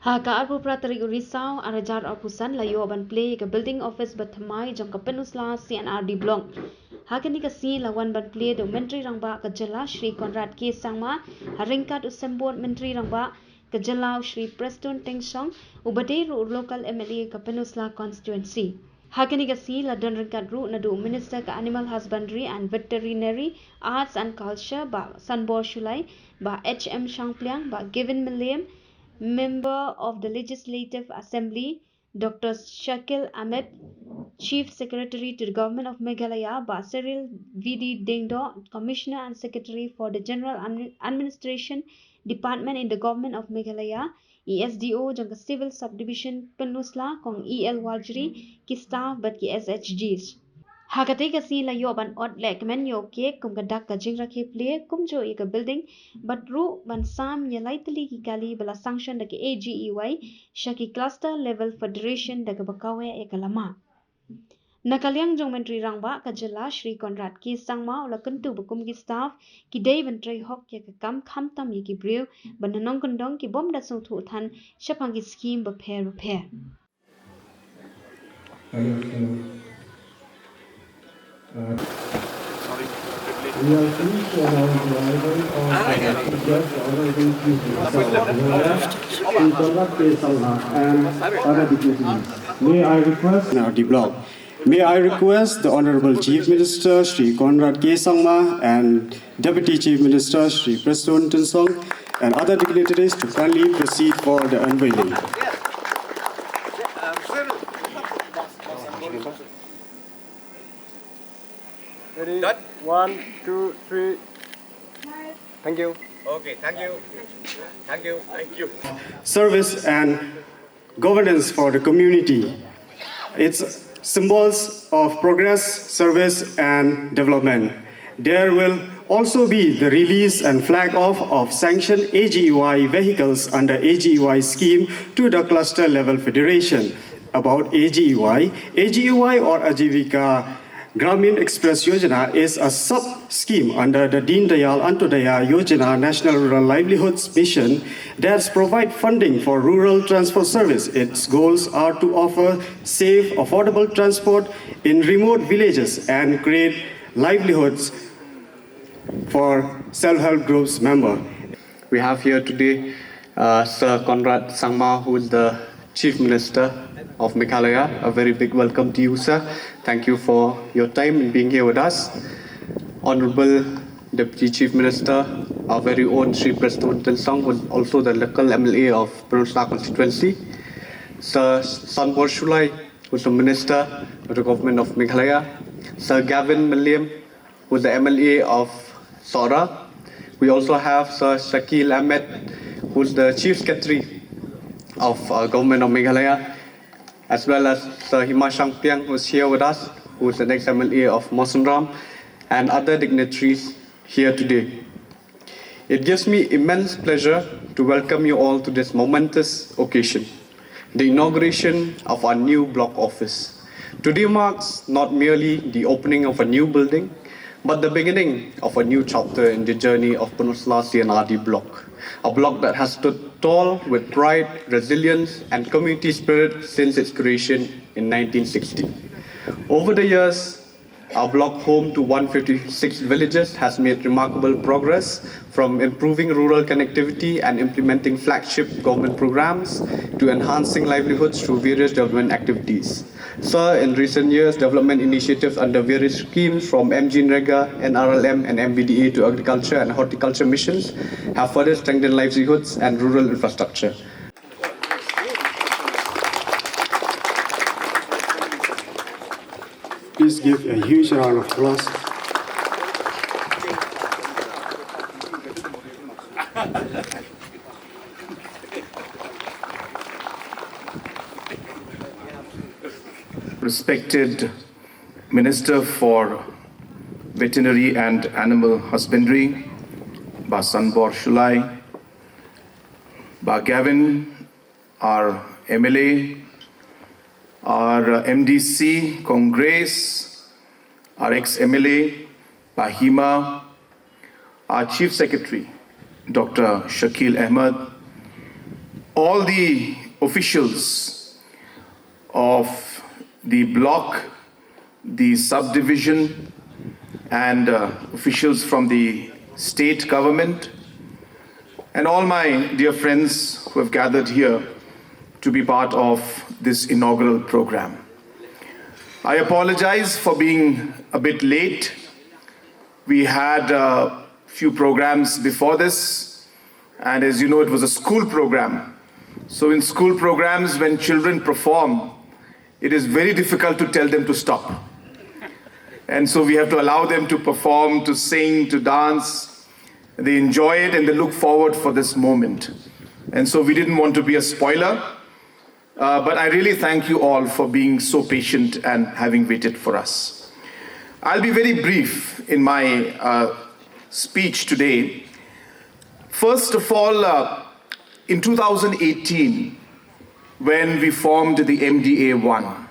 Haka arpu pratari urisau arajar arpusan layo ban play ke building office bathamai jong ka penusla C&Rd block. Hakani ka si lawan ban play do menteri rangba ka jala Shri Conrad ke Sangma haringkat usembot menteri rangba ka jala Shri Preston Tengsong ubade ru local MLA ka penusla constituency. Hakani ka si la don ringkat ru nadu minister ka animal husbandry and veterinary arts and culture ba Sanbor Shulai ba HM Shangpliang ba Given Milliam Member of the Legislative Assembly, Dr. Shakil Ahmed, Chief Secretary to the Government of Meghalaya, Basiril VD Dengdo, Commissioner and Secretary for the General Administration Department in the Government of Meghalaya, ESDO, Jangka Civil Subdivision Penusla, Kong EL Wajri, ki staff but ki SHGs. Hakati ka si layo ban ot lek men yo ke kum ka dak ka jing rakhe play kum jo ka building but ru ban sam ya laitali ki kali bala sanction da ke AGEY shaki cluster level federation da ka bakawe e kalama nakaliang jong menteri rangba ka jela Shri Conrad ki sangma ola kentu bukum ki staff ki dei ban Treihok ya ka kam kham tam ye ki brew ban nanong kondong ki bom da sung thu than shapang ki scheme ba pher We are pleased to announce the arrival of the Judge Honorable Chief Minister of Meghalaya, Shri Conrad K. Sangma, and other dignitaries. May I request the Honorable Chief Minister Shri Conrad K. Sangma and Deputy Chief Minister Shri Preston Tengsong and other dignitaries to kindly proceed for the unveiling. Ready? Done? 1, 2, 3. Thank you. Okay, thank you. Thank you. Thank you. Service and governance for the community. It's symbols of progress, service, and development. There will also be the release and flag off of sanctioned AGEY vehicles under AGEY scheme to the cluster level federation. About AGEY or Ajivika Gramin Express Yojana is a sub-scheme under the Deen Dayal Antyodaya Yojana National Rural Livelihoods Mission that provides funding for rural transport service. Its goals are to offer safe, affordable transport in remote villages and create livelihoods for self-help groups members. We have here today Sir Conrad Sangma, who is the Chief Minister of Meghalaya. A very big welcome to you, sir. Thank you for your time in being here with us. Honorable Deputy Chief Minister, our very own Shri Preston Tengsong, who is also the local MLA of Penusla constituency. Sir Sanbor Shulai, who is the Minister of the Government of Meghalaya. Sir Gavin Milliam, who is the MLA of Sora. We also have Sir Shakil Ahmed, who is the Chief Secretary of Government of Meghalaya, as well as Sir Hima Shangpiang, who is here with us, who is the next MLA of Mosunram, and other dignitaries here today. It gives me immense pleasure to welcome you all to this momentous occasion, the inauguration of our new block office. Today marks not merely the opening of a new building, but the beginning of a new chapter in the journey of Penusla C&Rd block, a block that has stood tall with pride, resilience, and community spirit since its creation in 1960. Over the years, our block, home to 156 villages, has made remarkable progress, from improving rural connectivity and implementing flagship government programs to enhancing livelihoods through various development activities. Sir, in recent years, development initiatives under various schemes from MG-Nrega, NRLM, and MBDA to agriculture and horticulture missions have further strengthened livelihoods and rural infrastructure. Please give a huge round of applause. Respected Minister for Veterinary and Animal Husbandry, Ba Sanbor Shulai, Ba Gavin, our MLA, our MDC, Congress, our ex-MLA, Ba Hima, our Chief Secretary, Dr. Shakil Ahmed, all the officials of the block, the subdivision, and officials from the state government, and all my dear friends who have gathered here to be part of this inaugural program. I apologize for being a bit late. We had a few programs before this, and as you know, it was a school program. So in school programs, when children perform, it is very difficult to tell them to stop. And so we have to allow them to perform, to sing, to dance. They enjoy it and they look forward for this moment. And so we didn't want to be a spoiler, but I really thank you all for being so patient and having waited for us. I'll be very brief in my speech today. First of all, in 2018, when we formed the MDA-1,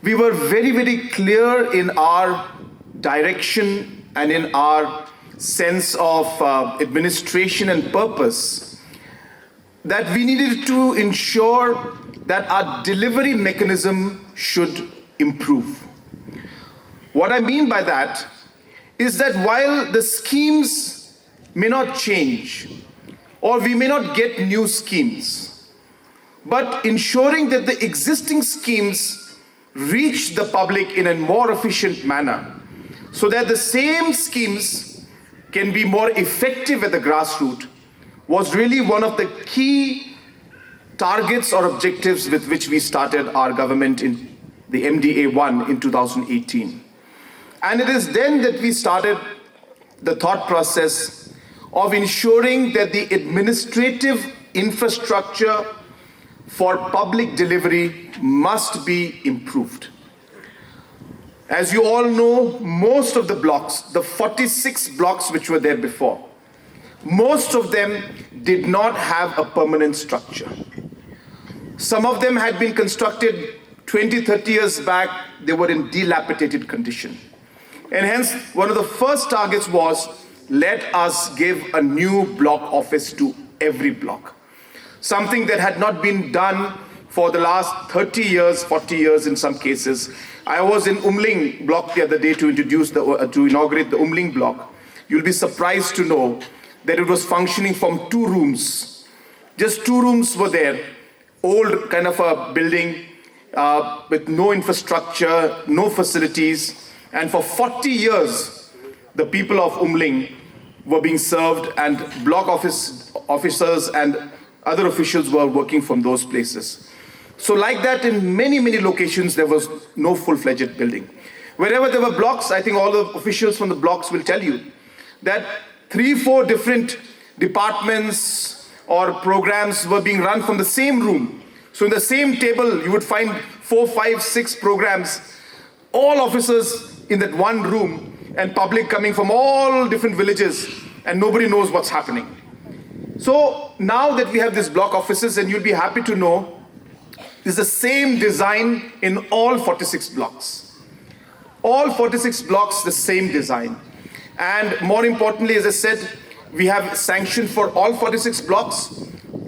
we were very, very clear in our direction and in our sense of administration and purpose that we needed to ensure that our delivery mechanism should improve. What I mean by that is that while the schemes may not change, or we may not get new schemes, but ensuring that the existing schemes reach the public in a more efficient manner so that the same schemes can be more effective at the grassroots was really one of the key targets or objectives with which we started our government in the MDA-1 in 2018. And it is then that we started the thought process of ensuring that the administrative infrastructure for public delivery must be improved. As you all know, most of the blocks, the 46 blocks which were there before, most of them did not have a permanent structure. Some of them had been constructed 20, 30 years back. They were in dilapidated condition. And hence, one of the first targets was, let us give a new block office to every block. Something that had not been done for the last 30 years, 40 years in some cases. I was in Umling block the other day to inaugurate the Umling block. You'll be surprised to know that it was functioning from 2 rooms. Just 2 rooms were there. Old kind of a building with no infrastructure, no facilities. And for 40 years, the people of Umling were being served, and block officers and other officials were working from those places. So like that, in many, many locations, there was no full-fledged building. Wherever there were blocks, I think all the officials from the blocks will tell you that 3, 4 different departments or programs were being run from the same room. So in the same table, you would find 4, 5, 6 programs, all officers in that one room, and public coming from all different villages, and nobody knows what's happening. So now that we have these block offices, and you'll be happy to know, it's the same design in all 46 blocks. All 46 blocks, the same design. And more importantly, as I said, we have sanctioned for all 46 blocks.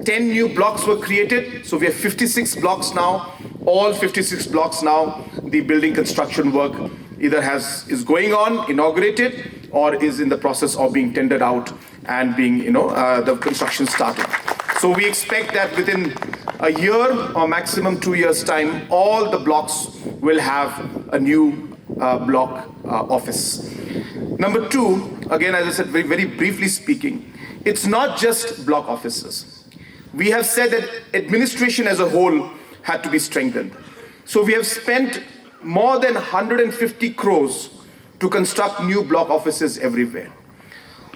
10 new blocks were created, so we have 56 blocks now. All 56 blocks now, the building construction work either is going on, inaugurated, or is in the process of being tendered out and being, the construction started. So we expect that within a year or maximum 2 years' time, all the blocks will have a new block office. Number 2, again, as I said, very, very briefly speaking, it's not just block offices. We have said that administration as a whole had to be strengthened. So we have spent more than 150 crores to construct new block offices everywhere.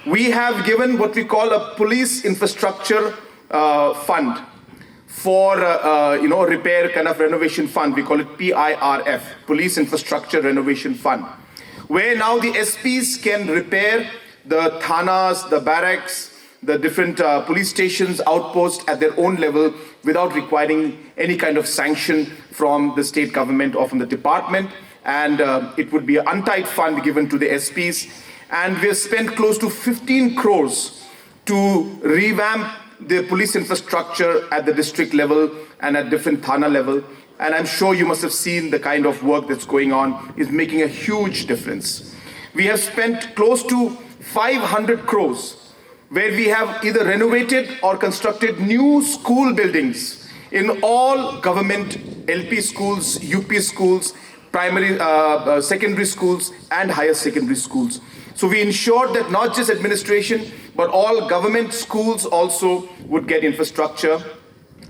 We have given what we call a police infrastructure fund for repair kind of renovation fund. We call it PIRF, Police Infrastructure Renovation Fund, where now the SPs can repair the thanas, the barracks, the different police stations, outposts at their own level without requiring any kind of sanction from the state government or from the department. And it would be an untied fund given to the SPs. And we have spent close to 15 crores to revamp the police infrastructure at the district level and at different Thana level. And I'm sure you must have seen the kind of work that's going on is making a huge difference. We have spent close to 500 crores where we have either renovated or constructed new school buildings in all government LP schools, UP schools, primary, secondary schools and higher secondary schools. So we ensured that not just administration, but all government schools also would get infrastructure.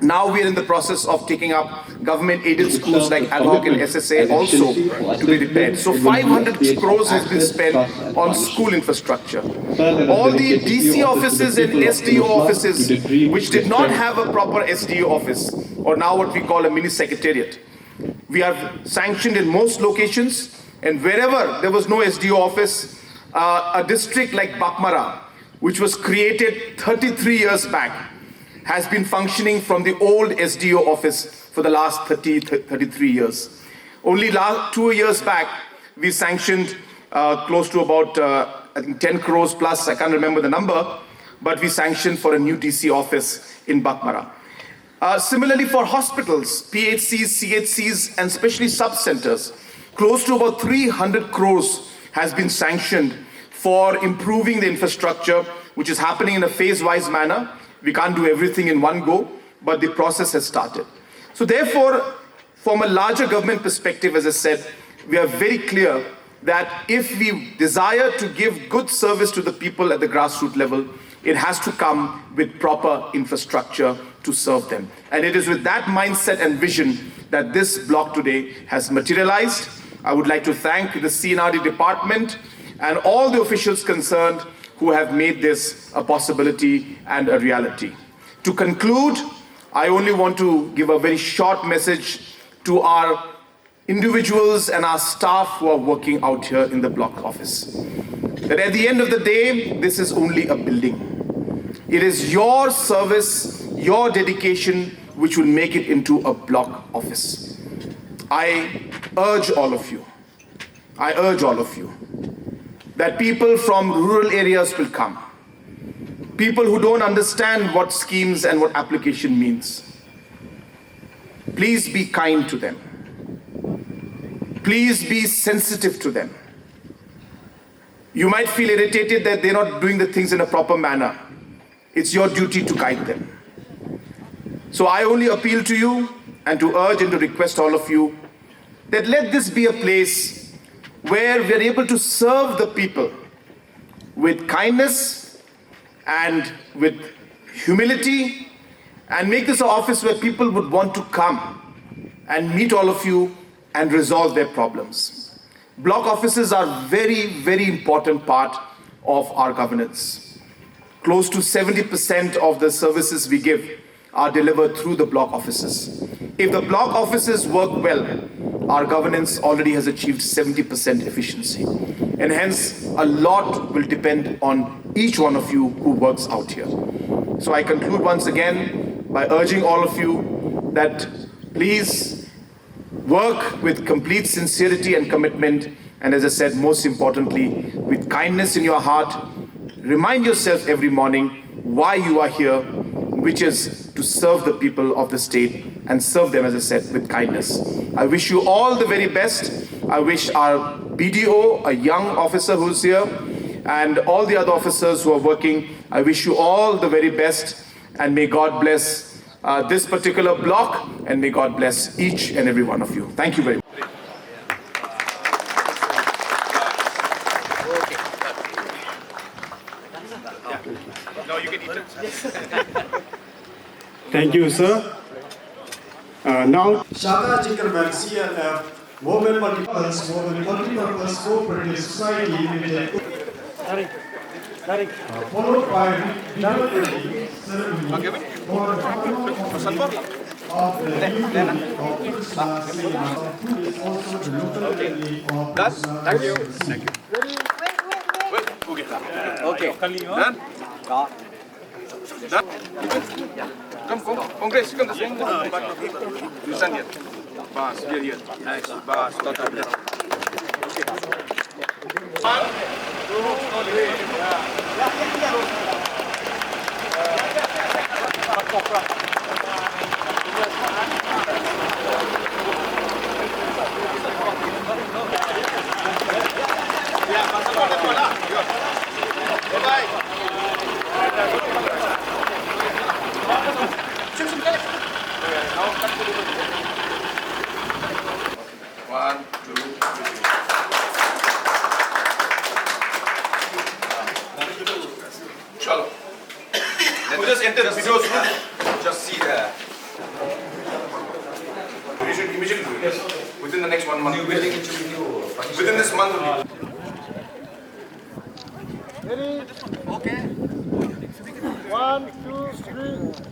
Now we are in the process of taking up government-aided schools like Treihok and SSA also to be repaired. So 500 crores has been spent on school infrastructure. All the DC offices and SDO offices, which did not have a proper SDO office, or now what we call a mini secretariat, we have sanctioned in most locations, and wherever there was no SDO office, a district like Bakmara, which was created 33 years back, has been functioning from the old SDO office for the last 33 years. Only 2 years back, we sanctioned close to about, I think 10 crores plus, I can't remember the number, but we sanctioned for a new DC office in Bakmara. Similarly for hospitals, PHCs, CHCs, and especially sub-centers, close to about 300 crores has been sanctioned for improving the infrastructure, which is happening in a phase-wise manner. We can't do everything in one go, but the process has started. So therefore, from a larger government perspective, as I said, we are very clear that if we desire to give good service to the people at the grassroots level, it has to come with proper infrastructure to serve them. And it is with that mindset and vision that this block today has materialized. I would like to thank the C&Rd department and all the officials concerned who have made this a possibility and a reality. To conclude, I only want to give a very short message to our individuals and our staff who are working out here in the block office. That at the end of the day, this is only a building. It is your service, your dedication, which will make it into a block office. I urge all of you, that people from rural areas will come. People who don't understand what schemes and what application means. Please be kind to them. Please be sensitive to them. You might feel irritated that they're not doing the things in a proper manner. It's your duty to guide them. So I only appeal to you and to urge and to request all of you that let this be a place where we are able to serve the people with kindness and with humility, and make this an office where people would want to come and meet all of you and resolve their problems. Block offices are very, very important part of our governance. Close to 70% of the services we give are delivered through the block offices. If the block offices work well, our governance already has achieved 70% efficiency. And hence, a lot will depend on each one of you who works out here. So I conclude once again by urging all of you that please work with complete sincerity and commitment, and as I said, most importantly, with kindness in your heart. Remind yourself every morning why you are here, which is to serve the people of the state and serve them, as I said, with kindness. I wish you all the very best. I wish our BDO, a young officer who's here, and all the other officers who are working, I wish you all the very best, and may God bless this particular block, and may God bless each and every one of you. Thank you very much. No, you can eat it. Thank you, sir. Now, Shaka Chickerman, CLF, Women Multi-Purpose Cooperative Society Limited, followed by dignitaries ceremony for the honor of the new building of Paidbah, who is also the local entity of Done? Thank you. Thank you. Okay. Done? Done? Come, Congress, come. You stand here. Bas, here. Nice. Bas, total. Okay. 1, 2, 3. One, two, three. Chalo. We just enter the videos room. Just see there. You should immediately do it. Within the next 1 month. New building within this month only. Ready? Okay. 1, 2, 3.